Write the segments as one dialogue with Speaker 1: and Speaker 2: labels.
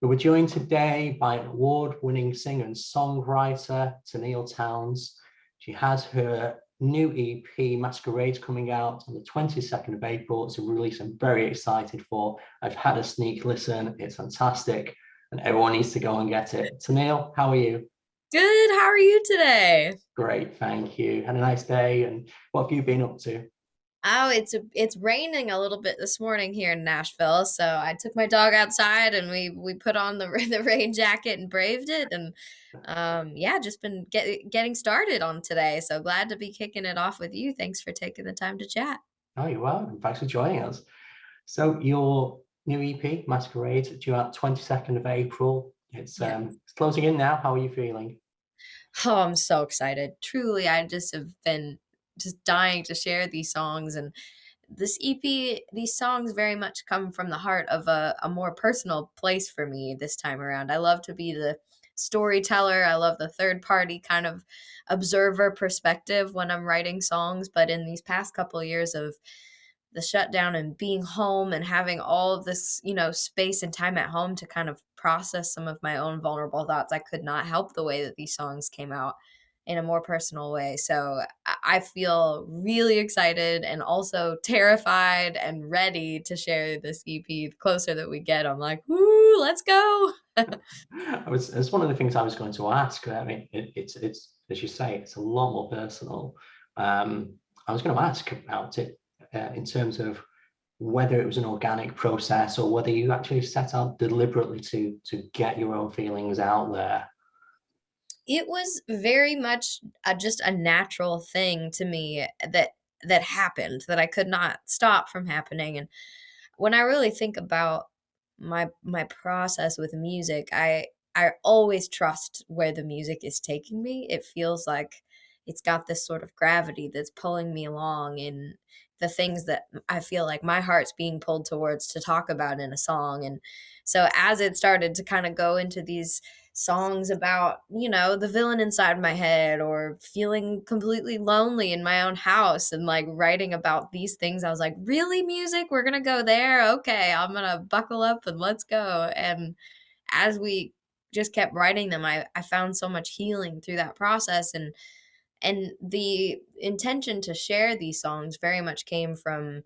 Speaker 1: We were joined today by an award-winning singer and songwriter, Tenille Townes. She has her new EP, Masquerades, coming out on the 22nd of April. It's a release I'm very excited for. I've had a sneak listen. It's fantastic, and everyone needs to go and get it. Tenille, how are you?
Speaker 2: Good. How are you today?
Speaker 1: Great, thank you. Had a nice day, and what have you been up to?
Speaker 2: Oh, it's raining a little bit this morning here in Nashville, so I took my dog outside and we put on the the rain jacket and braved it, and yeah, just been getting started on today. So glad to be kicking it off with you. Thanks for taking the time to chat.
Speaker 1: Oh, you're welcome. Thanks for joining us. So your new EP, Masquerade, due out 22nd of April.
Speaker 2: Yeah.
Speaker 1: It's closing in now. How are you feeling?
Speaker 2: Oh, I'm so excited. Truly, I just have been just dying to share these songs, and this EP, these songs very much come from the heart of a more personal place for me this time around. I love to be the storyteller. I love the third party kind of observer perspective when I'm writing songs. But in these past couple of years of the shutdown and being home and having all of this, space and time at home to kind of process some of my own vulnerable thoughts, I could not help the way that these songs came out in a more personal way. So I feel really excited and also terrified and ready to share this EP. The closer that we get, I'm like, woo, let's go.
Speaker 1: It's one of the things I was going to ask. I mean, it's as you say, it's a lot more personal. I was going to ask about it in terms of whether it was an organic process or whether you actually set out deliberately to get your own feelings out there.
Speaker 2: It was very much just a natural thing to me that happened, that I could not stop from happening. And when I really think about my process with music, I always trust where the music is taking me. It feels like it's got this sort of gravity that's pulling me along in the things that I feel like my heart's being pulled towards to talk about in a song. And so as it started to kind of go into these songs about, the villain inside my head or feeling completely lonely in my own house and like writing about these things, I was like, really, music? We're going to go there? Okay, I'm going to buckle up and let's go. And as we just kept writing them, I found so much healing through that process. And the intention to share these songs very much came from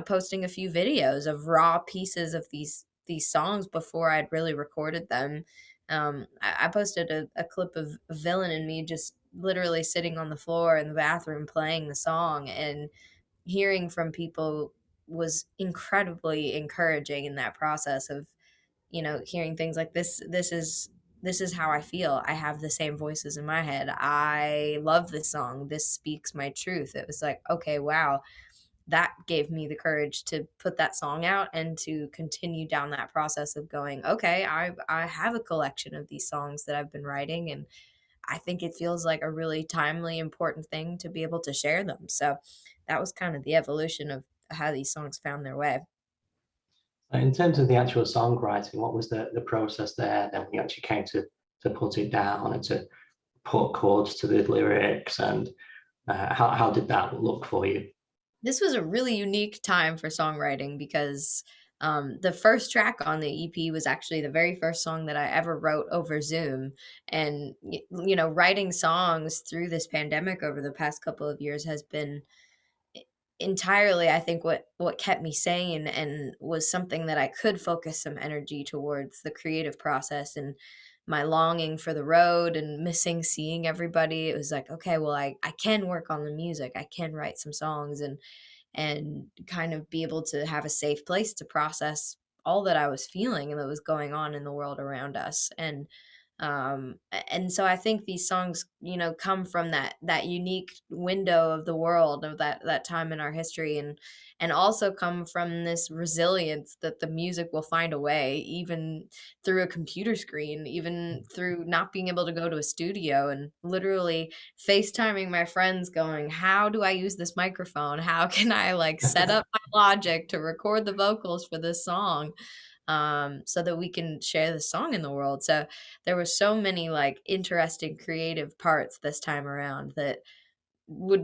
Speaker 2: posting a few videos of raw pieces of these songs before I'd really recorded them. I posted a clip of Villain in Me just literally sitting on the floor in the bathroom playing the song, and hearing from people was incredibly encouraging in that process of, hearing things like this is how I feel. I have the same voices in my head. I love this song. This speaks my truth. It was like, okay, wow, that gave me the courage to put that song out and to continue down that process of going, okay, I have a collection of these songs that I've been writing, and I think it feels like a really timely, important thing to be able to share them. So that was kind of the evolution of how these songs found their way.
Speaker 1: In terms of the actual songwriting, what was the process there? Then we actually came to put it down and to put chords to the lyrics, and how did that look for you?
Speaker 2: This was a really unique time for songwriting because the first track on the EP was actually the very first song that I ever wrote over Zoom. And, writing songs through this pandemic over the past couple of years has been entirely, I think, what kept me sane and was something that I could focus some energy towards the creative process. And my longing for the road and missing seeing everybody, it was like, okay, well, I can work on the music, I can write some songs, and kind of be able to have a safe place to process all that I was feeling and that was going on in the world around us. And so I think these songs, come from that unique window of the world of that time in our history, and also come from this resilience that the music will find a way, even through a computer screen, even through not being able to go to a studio, and literally FaceTiming my friends going, how do I use this microphone? How can I like set up my logic to record the vocals for this song? So that we can share the song in the world. So there were so many like interesting creative parts this time around that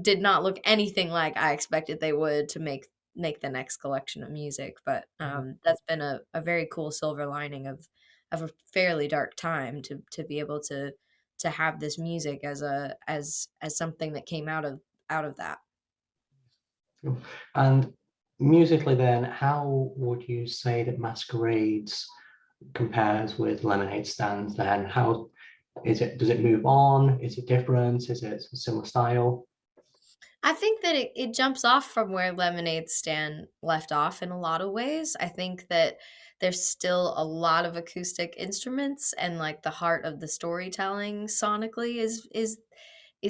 Speaker 2: did not look anything like I expected they would to make make the next collection of music. But that's been a very cool silver lining of a fairly dark time to be able to have this music as a as something that came out of that.
Speaker 1: And musically, then, how would you say that Masquerades compares with Lemonade Stands? Then, how is it? Does it move on? Is it different? Is it a similar style?
Speaker 2: I think that it jumps off from where Lemonade Stand left off in a lot of ways. I think that there's still a lot of acoustic instruments, and like the heart of the storytelling sonically is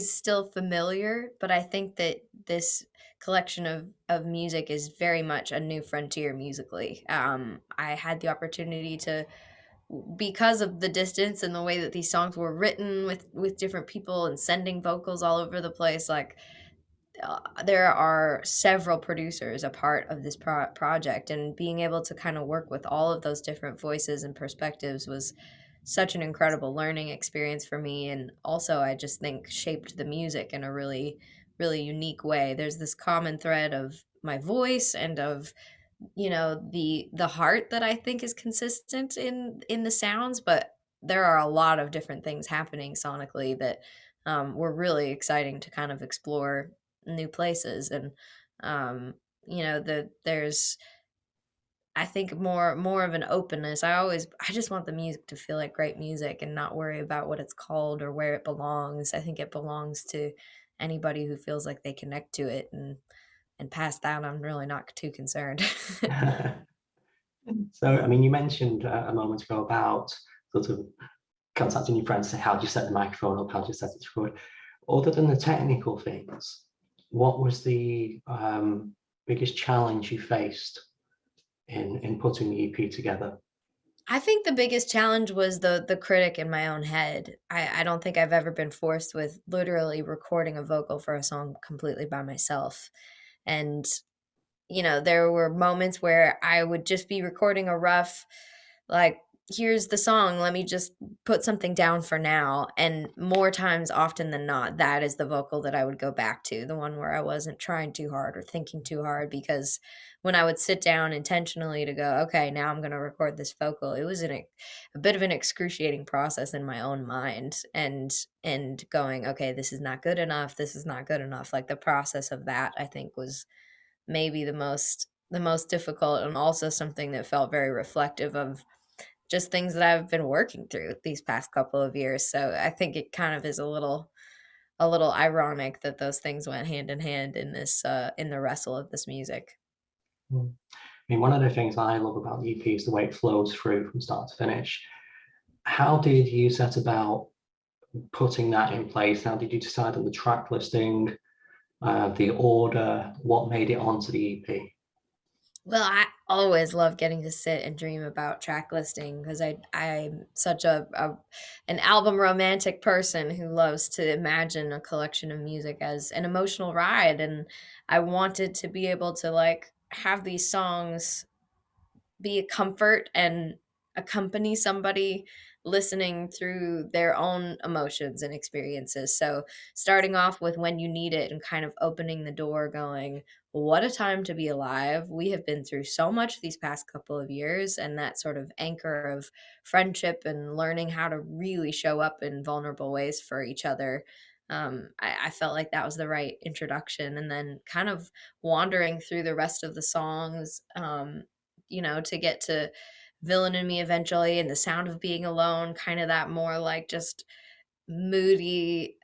Speaker 2: still familiar, but I think that this collection of music is very much a new frontier musically. I had the opportunity to, because of the distance and the way that these songs were written with different people and sending vocals all over the place, like there are several producers a part of this project, and being able to kind of work with all of those different voices and perspectives was such an incredible learning experience for me, and also I just think shaped the music in a really unique way. There's this common thread of my voice and of, you know, the heart that I think is consistent in the sounds, but there are a lot of different things happening sonically that were really exciting to kind of explore new places. And um you know, there's, I think, more of an openness. I just want the music to feel like great music and not worry about what it's called or where it belongs. I think it belongs to anybody who feels like they connect to it, and past that I'm really not too concerned.
Speaker 1: So, I mean, you mentioned a moment ago about sort of contacting your friends to say, how do you set the microphone up? How do you set it to record? Other than the technical things, what was the biggest challenge you faced in putting the EP together?
Speaker 2: I think the biggest challenge was the critic in my own head. I don't think I've ever been forced with literally recording a vocal for a song completely by myself. And you know, there were moments where I would just be recording a rough, like, here's the song, let me just put something down for now. And more times often than not, that is the vocal that I would go back to, the one where I wasn't trying too hard or thinking too hard. Because when I would sit down intentionally to go, okay, now I'm going to record this vocal, it was a bit of an excruciating process in my own mind. And going, okay, this is not good enough, this is not good enough. Like the process of that, I think, was maybe the most difficult, and also something that felt very reflective of just things that I've been working through these past couple of years. So I think it kind of is a little ironic that those things went hand in hand in this in the wrestle of this music.
Speaker 1: I mean, one of the things I love about the EP is the way it flows through from start to finish. How did you set about putting that in place? How did you decide on the track listing, the order? What made it onto the EP?
Speaker 2: Well, I always love getting to sit and dream about track listing because I'm such a an album romantic person who loves to imagine a collection of music as an emotional ride, and I wanted to be able to like have these songs be a comfort and accompany somebody listening through their own emotions and experiences. So, starting off with When You Need It and kind of opening the door, going, what a time to be alive. We have been through so much these past couple of years, and that sort of anchor of friendship and learning how to really show up in vulnerable ways for each other. I felt like that was the right introduction. And then kind of wandering through the rest of the songs, you know, to get to Villain in Me eventually, and The Sound of Being Alone, kind of that more like just moody,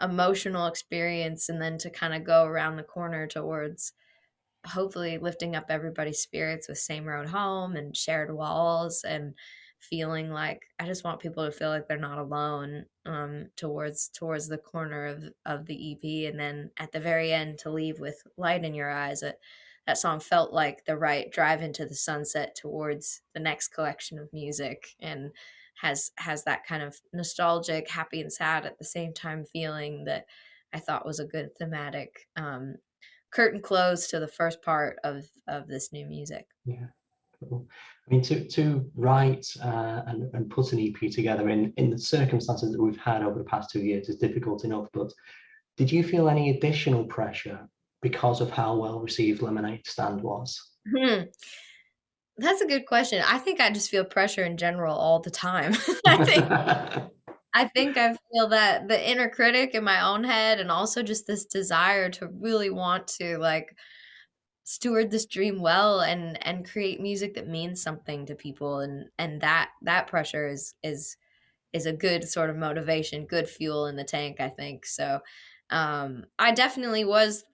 Speaker 2: emotional experience, and then to kind of go around the corner towards hopefully lifting up everybody's spirits with Same Road Home and Shared Walls, and feeling like I just want people to feel like they're not alone, towards the corner of the EP. And then at the very end to leave with Light in Your Eyes. That song felt like the right drive into the sunset towards the next collection of music, and has that kind of nostalgic, happy and sad at the same time feeling that I thought was a good thematic curtain close to the first part of this new music.
Speaker 1: Yeah, cool. I mean, to write and put an EP together in the circumstances that we've had over the past 2 years is difficult enough. But did you feel any additional pressure because of how well received Lemonade Stand was?
Speaker 2: Hmm. That's a good question. I think I just feel pressure in general all the time. I think I think I feel that the inner critic in my own head and also just this desire to really want to, like, steward this dream well and create music that means something to people, and that pressure is a good sort of motivation, good fuel in the tank, I think. So, I definitely was,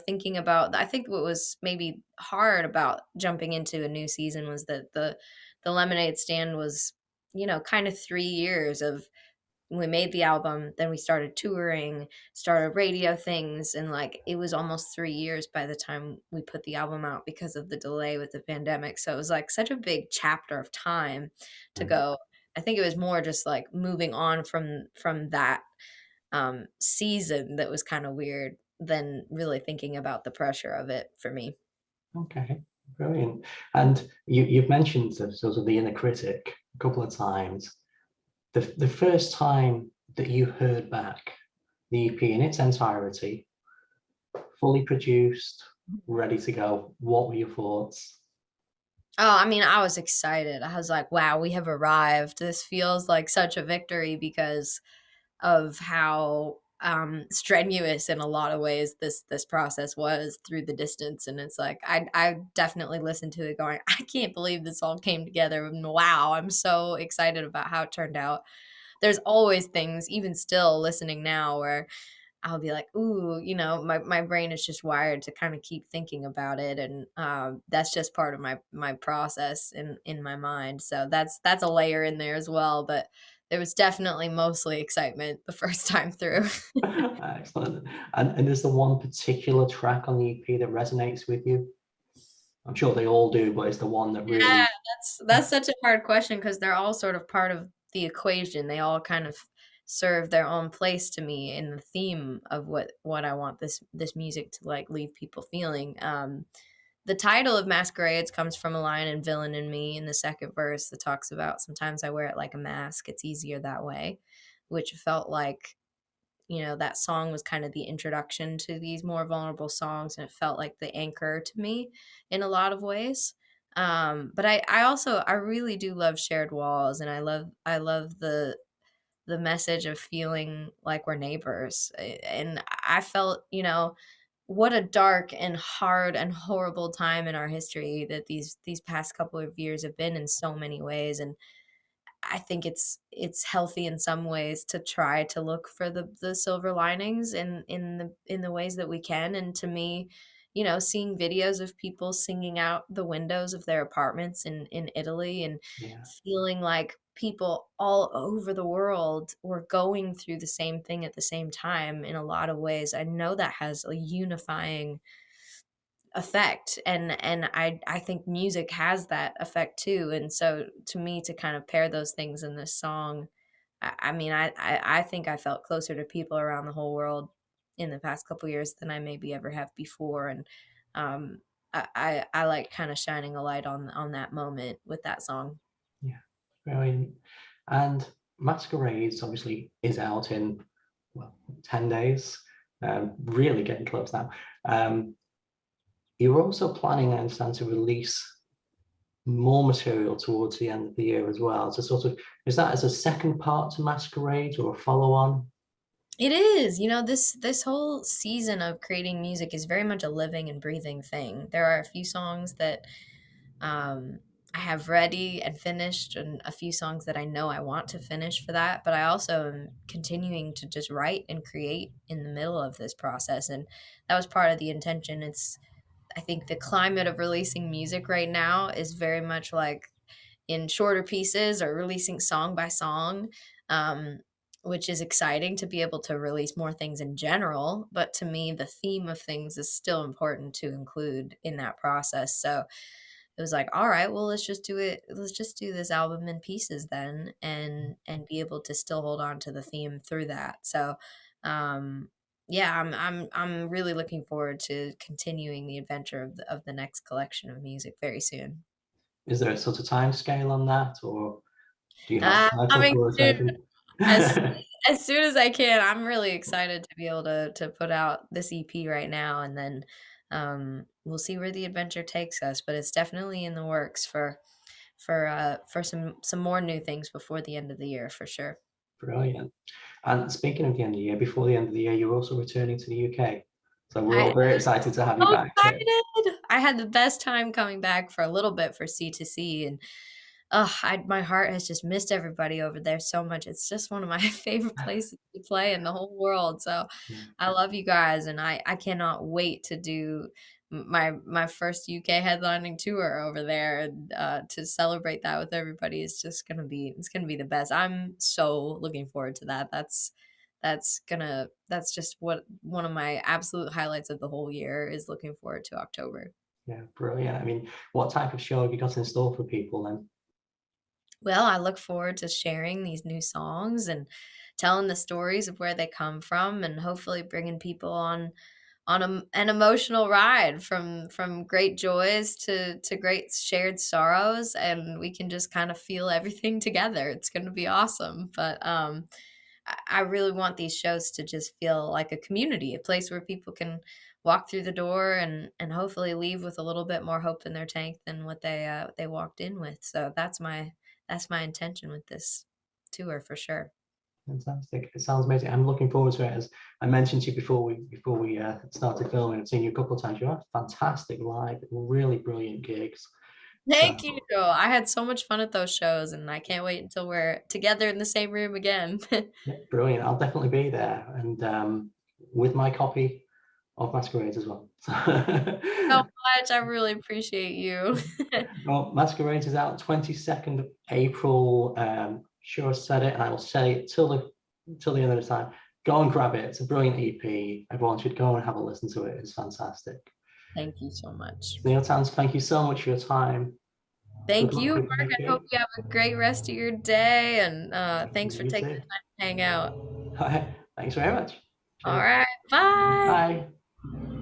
Speaker 2: thinking about. I think what was maybe hard about jumping into a new season was that the Lemonade Stand was, kind of 3 years of we made the album, then we started touring, started radio things, and like it was almost 3 years by the time we put the album out because of the delay with the pandemic. So it was like such a big chapter of time to go. I think it was more just like moving on from that season that was kind of weird than really thinking about the pressure of it for me.
Speaker 1: Okay, brilliant. And you've mentioned sort of the inner critic a couple of times. The first time that you heard back the EP in its entirety, fully produced, ready to go, what were your thoughts?
Speaker 2: Oh, I mean, I was excited. I was like, wow, we have arrived. This feels like such a victory because of how strenuous in a lot of ways this process was through the distance. And it's like I definitely listened to it going, I can't believe this all came together. And wow, I'm so excited about how it turned out. There's always things, even still listening now, where I'll be like, ooh, my brain is just wired to kind of keep thinking about it, and that's just part of my process in my mind. So that's a layer in there as well. But there was definitely mostly excitement the first time through.
Speaker 1: Excellent. And is there one particular track on the EP that resonates with you? I'm sure they all do, but it's the one that
Speaker 2: Yeah,
Speaker 1: really.
Speaker 2: that's such a hard question because they're all sort of part of the equation. They all kind of serve their own place to me in the theme of what I want this music to like leave people feeling. The title of Masquerades comes from a line in Villain in Me in the second verse that talks about sometimes I wear it like a mask. It's easier that way, which felt like that song was kind of the introduction to these more vulnerable songs, and it felt like the anchor to me in a lot of ways. But I also I really do love Shared Walls, and I love the message of feeling like we're neighbors. And I felt, what a dark and hard and horrible time in our history that these past couple of years have been in so many ways. And I think it's healthy in some ways to try to look for the silver linings in the ways that we can. And to me, seeing videos of people singing out the windows of their apartments in Italy and
Speaker 1: Yeah,
Speaker 2: feeling like people all over the world were going through the same thing at the same time in a lot of ways. I know that has a unifying effect, and I think music has that effect too. And so to me, to kind of pair those things in this song, I mean, I think I felt closer to people around the whole world in the past couple years than I maybe ever have before. And um I like kind of shining a light on that moment with that song.
Speaker 1: yeah, brilliant. And Masquerades obviously is out in, well, 10 days. Really getting close now. Um, you're also planning, I understand, to release more material towards the end of the year as well. So sort of, is that as a second part to Masquerade or a follow-on?
Speaker 2: It is, this whole season of creating music is very much a living and breathing thing. There are a few songs that I have ready and finished, and a few songs that I know I want to finish for that. But I also am continuing to just write and create in the middle of this process, and that was part of the intention. I think the climate of releasing music right now is very much like in shorter pieces or releasing song by song, um, which is exciting to be able to release more things in general. But to me, the theme of things is still important to include in that process. So it was like, all right, well, let's just do it. Let's just do this album in pieces then, and be able to still hold on to the theme through that. So, yeah, I'm really looking forward to continuing the adventure of the next collection of music very soon.
Speaker 1: Is there a sort of time scale on that, or do you have title
Speaker 2: Coming
Speaker 1: for us
Speaker 2: soon.
Speaker 1: maybe?
Speaker 2: As as soon as I can. I'm really excited to be able to put out this EP right now, and then we'll see where the adventure takes us. But it's definitely in the works for some more new things before the end of the year for sure.
Speaker 1: Brilliant. And speaking of the end of the year, before the end of the year, you're also returning to the UK. So we're
Speaker 2: I
Speaker 1: all very excited to have you
Speaker 2: So
Speaker 1: back too.
Speaker 2: excited! I had the best time coming back for a little bit for C2C, and my heart has just missed everybody over there so much. It's just one of my favorite places to play in the whole world. So
Speaker 1: Yeah,
Speaker 2: I love you guys, and I cannot wait to do my first UK headlining tour over there, and to celebrate that with everybody is just gonna be the best. I'm so looking forward to that. That's just what one of my absolute highlights of the whole year is, looking forward to October.
Speaker 1: yeah, brilliant. I mean, what type of show have you got in store for people then?
Speaker 2: Well, I look forward to sharing these new songs and telling the stories of where they come from, and hopefully bringing people an emotional ride from great joys to great shared sorrows, and we can just kind of feel everything together. It's going to be awesome. But I really want these shows to just feel like a community, a place where people can walk through the door and hopefully leave with a little bit more hope in their tank than what they walked in with. So that's my intention with this tour for sure.
Speaker 1: Fantastic. It sounds amazing. I'm looking forward to it. As I mentioned to you before we started filming, I've seen you a couple of times. You have fantastic live, really brilliant gigs.
Speaker 2: Thank you.
Speaker 1: So
Speaker 2: I had so much fun at those shows, and I can't wait until we're together in the same room again.
Speaker 1: yeah, brilliant. I'll definitely be there, and with my copy of Masquerades as well.
Speaker 2: So much. I really appreciate you.
Speaker 1: Well, Masquerades is out 22nd of April. Sure said it, and I will say it till the end of the time. Go and grab it. It's a brilliant EP. Everyone should go and have a listen to it. It's fantastic.
Speaker 2: Thank you so much.
Speaker 1: Tenille Townes, thank you so much for your time. Good
Speaker 2: Thank you,
Speaker 1: luck
Speaker 2: Mark.
Speaker 1: with the new
Speaker 2: I hope
Speaker 1: gig.
Speaker 2: you have a great rest of your day, and thanks for
Speaker 1: You
Speaker 2: taking
Speaker 1: too.
Speaker 2: the time to hang out.
Speaker 1: Thanks very much.
Speaker 2: All
Speaker 1: Cheers.
Speaker 2: right. Bye.
Speaker 1: Bye.